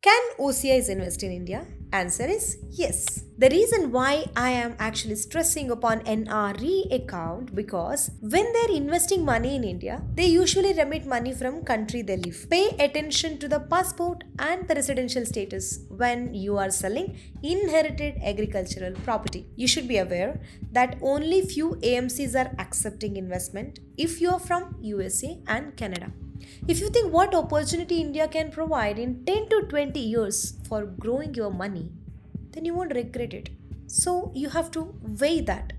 Can OCIs invest in India? Answer is yes. The reason why I am actually stressing upon NRE account because when they're investing money in India, they usually remit money from country they live. Pay attention to the passport and the residential status when you are selling inherited agricultural property. You should be aware that only few AMCs are accepting investment if you are from USA and Canada. If you think what opportunity India can provide in 10 to 20 years for growing your money, then you won't regret it. So you have to weigh that.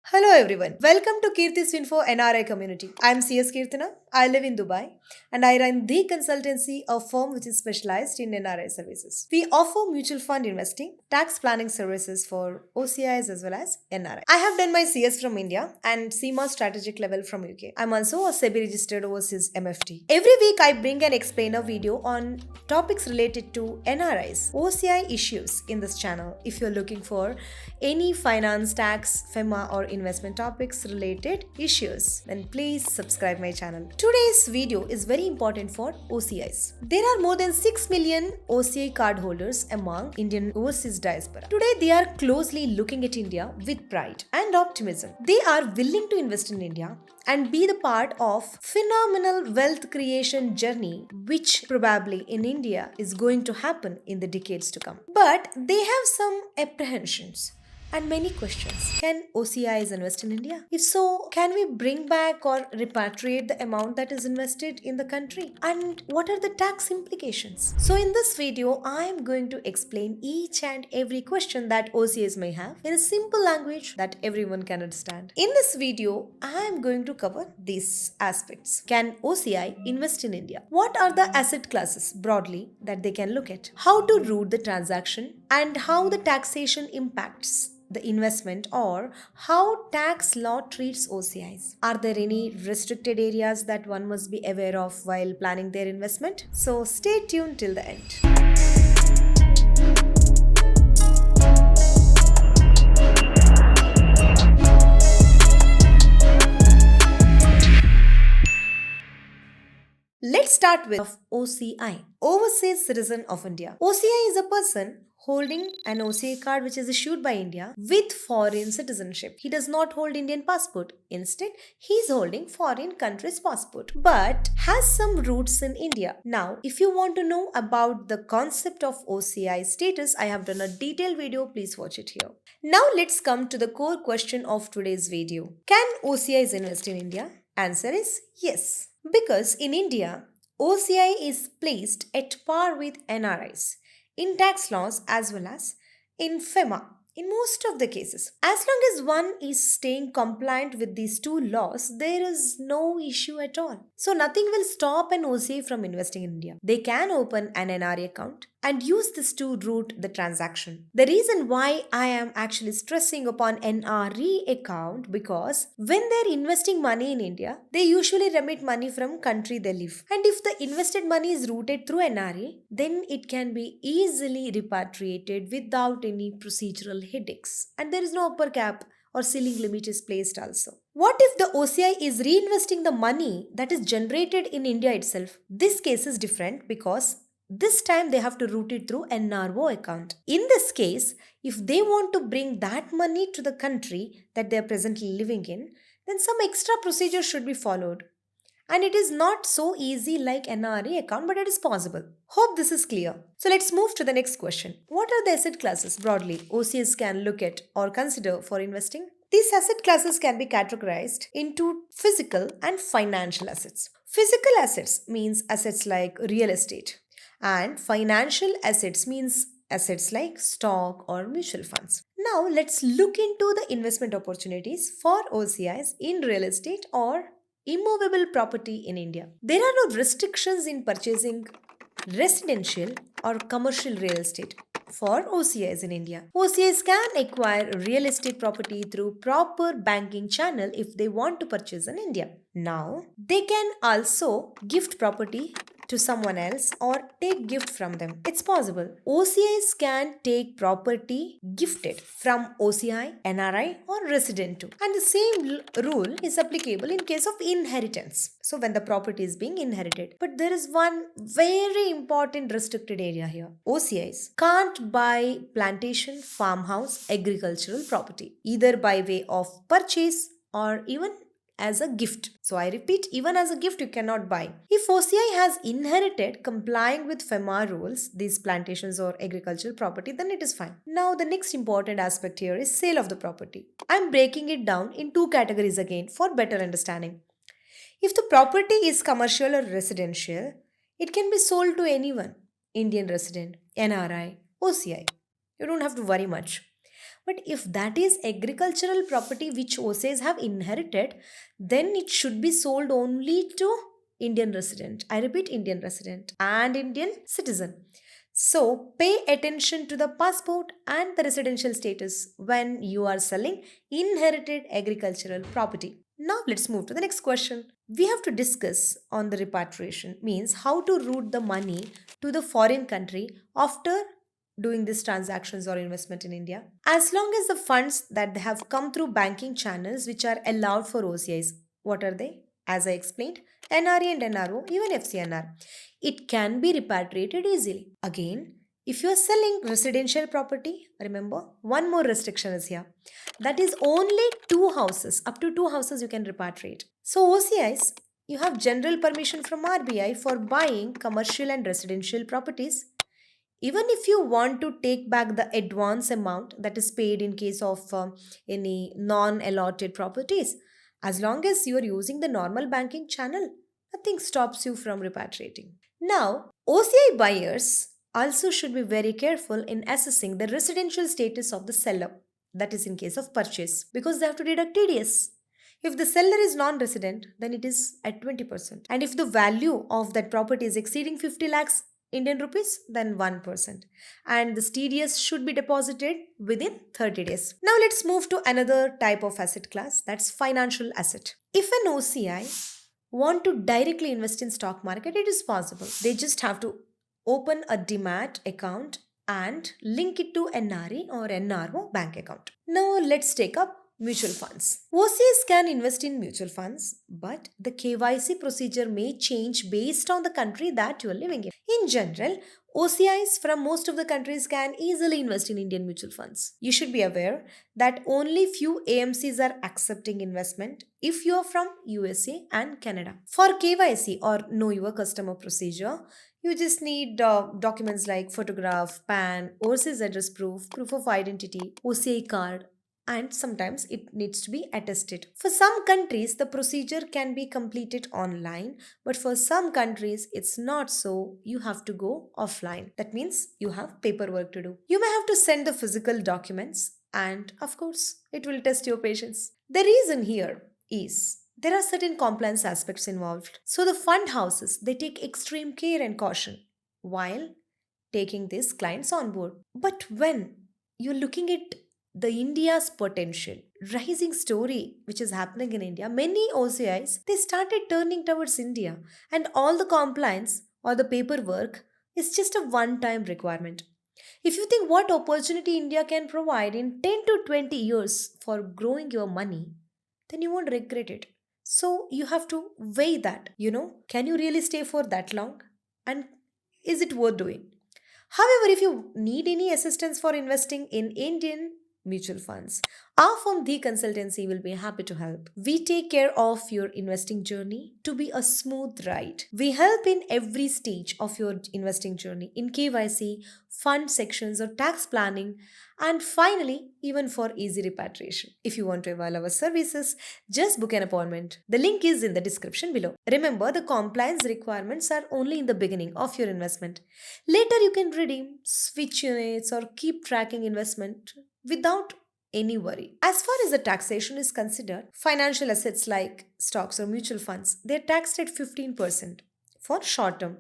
Hello everyone. Welcome to Keerthi's FinFo NRI community. I'm CS Keerthina. I live in Dubai and I run the consultancy, a firm which is specialized in NRI services. We offer mutual fund investing, tax planning services for OCIs as well as NRI. I have done my CS from India and CMA strategic level from UK. I'm also a SEBI registered overseas MFT. Every week I bring and explain a video on topics related to NRIs, OCI issues in this channel. If you're looking for any finance, tax, FEMA or investment topics related issues, then please subscribe my channel. Today's video is very important for OCIs. There are more than 6 million OCI card holders among Indian overseas diaspora. Today they are closely looking at India with pride and optimism. They are willing to invest in India and be the part of phenomenal wealth creation journey which probably in India is going to happen in the decades to come. But they have some apprehensions and many questions. Can OCIs invest in India? If so, can we bring back or repatriate the amount that is invested in the country? And what are the tax implications? So in this video, I am going to explain each and every question that OCIs may have in a simple language that everyone can understand. In this video, I am going to cover these aspects. Can OCI invest in India? What are the asset classes broadly that they can look at? How to route the transaction and how the taxation impacts the investment or how tax law treats OCIs. Are there any restricted areas that one must be aware of while planning their investment? So stay tuned till the end. Let's start with OCI, Overseas Citizen of India. OCI is a person holding an OCI card which is issued by India with foreign citizenship. He does not hold Indian passport. Instead, he is holding foreign country's passport but has some roots in India. Now, if you want to know about the concept of OCI status, I have done a detailed video. Please watch it here. Now, let's come to the core question of today's video. Can OCIs invest in India? Answer is yes. Because in India, OCI is placed at par with NRIs in tax laws as well as in FEMA in most of the cases. As long as one is staying compliant with these two laws, there is no issue at all. So nothing will stop an OCI from investing in India. They can open an NRI account and use this to route the transaction. The reason why I am actually stressing upon NRE account because when they're investing money in India, they usually remit money from country they live. And if the invested money is routed through NRE, then it can be easily repatriated without any procedural headaches. And there is no upper cap or ceiling limit is placed also. What if the OCI is reinvesting the money that is generated in India itself? This case is different because this time they have to route it through NRO account. In this case, if they want to bring that money to the country that they are presently living in, then some extra procedure should be followed. And it is not so easy like NRE account, but it is possible. Hope this is clear. So let's move to the next question. What are the asset classes broadly OCIs can look at or consider for investing? These asset classes can be categorized into physical and financial assets. Physical assets means assets like real estate. And financial assets means assets like stock or mutual funds. Now let's look into the investment opportunities for OCIs in real estate or immovable property in India. There are no restrictions in purchasing residential or commercial real estate for OCIs in India. OCIs can acquire real estate property through proper banking channel if they want to purchase in India. Now, they can also gift property to someone else or take gift from them. It's possible. OCIs can take property gifted from OCI, NRI or resident too. And the same rule is applicable in case of inheritance. So when the property is being inherited. But there is one very important restricted area here. OCIs can't buy plantation, farmhouse, agricultural property either by way of purchase or even as a gift. So I repeat, even as a gift you cannot buy. If OCI has inherited complying with FEMA rules, these plantations or agricultural property, then it is fine. Now the next important aspect here is sale of the property. I'm breaking it down in two categories again for better understanding. If the property is commercial or residential, it can be sold to anyone, Indian resident, NRI, OCI. You don't have to worry much. But if that is agricultural property which OCIs have inherited, then it should be sold only to Indian resident. I repeat, Indian resident and Indian citizen. So pay attention to the passport and the residential status when you are selling inherited agricultural property. Now let's move to the next question. We have to discuss on the repatriation, means how to route the money to the foreign country after doing these transactions or investment in India. As long as the funds that they have come through banking channels which are allowed for OCIs, what are they? As I explained, NRE and NRO, even FCNR, it can be repatriated easily. Again, if you are selling residential property, remember one more restriction is here. That is only two houses. Up to two houses you can repatriate. So OCIs, you have general permission from RBI for buying commercial and residential properties. Even if you want to take back the advance amount that is paid in case of any non allotted properties, as long as you are using the normal banking channel, nothing stops you from repatriating. Now, OCI buyers also should be very careful in assessing the residential status of the seller, that is in case of purchase, because they have to deduct TDS. If the seller is non resident, then it is at 20%. And if the value of that property is exceeding 50 lakhs Indian rupees, then 1%. And the TDS should be deposited within 30 days. Now let's move to another type of asset class, that's financial asset. If an OCI want to directly invest in stock market, it is possible. They just have to open a demat account and link it to NRE or NRO bank account. Now let's take up mutual funds. OCs can invest in mutual funds, but the KYC procedure may change based on the country that you are living in. In general, OCIs from most of the countries can easily invest in Indian mutual funds. You should be aware that only few AMCs are accepting investment if you are from USA and Canada. For KYC or Know Your Customer procedure, you just need documents like photograph, PAN, overseas address proof, proof of identity, OCI card, and sometimes it needs to be attested. For some countries, the procedure can be completed online, but for some countries, it's not so. You have to go offline. That means you have paperwork to do. You may have to send the physical documents, and of course, it will test your patience. The reason here is there are certain compliance aspects involved. So the fund houses, they take extreme care and caution while taking these clients on board. But when you're looking at the India's potential rising story which is happening in India, many OCIs they started turning towards India, and all the compliance or the paperwork is just a one time requirement. If you think what opportunity India can provide in 10 to 20 years for growing your money, then you won't regret it. So you have to weigh that, can you really stay for that long? And is it worth doing? However, if you need any assistance for investing in Indian mutual funds, our firm The Consultancy will be happy to help. We take care of your investing journey to be a smooth ride. We help in every stage of your investing journey in KYC, fund sections or tax planning, and finally, even for easy repatriation. If you want to avail our services, just book an appointment. The link is in the description below. Remember, the compliance requirements are only in the beginning of your investment. Later, you can redeem, switch units, or keep tracking investment without any worry. As far as the taxation is considered, financial assets like stocks or mutual funds, they're taxed at 15% for short term.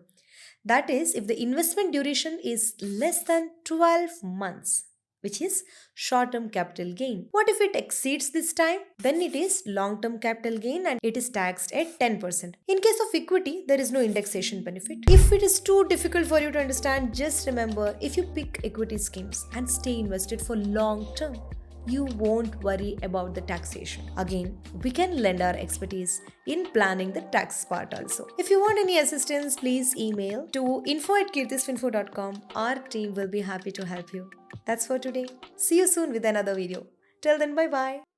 That is, if the investment duration is less than 12 months, which is short-term capital gain. What if it exceeds this time? Then it is long-term capital gain and it is taxed at 10%. In case of equity, there is no indexation benefit. If it is too difficult for you to understand, just remember, if you pick equity schemes and stay invested for long term, you won't worry about the taxation. Again, we can lend our expertise in planning the tax part also. If you want any assistance, please email to info@keerthisfinfo.com. Our team will be happy to help you. That's for today. See you soon with another video. Till then, bye bye.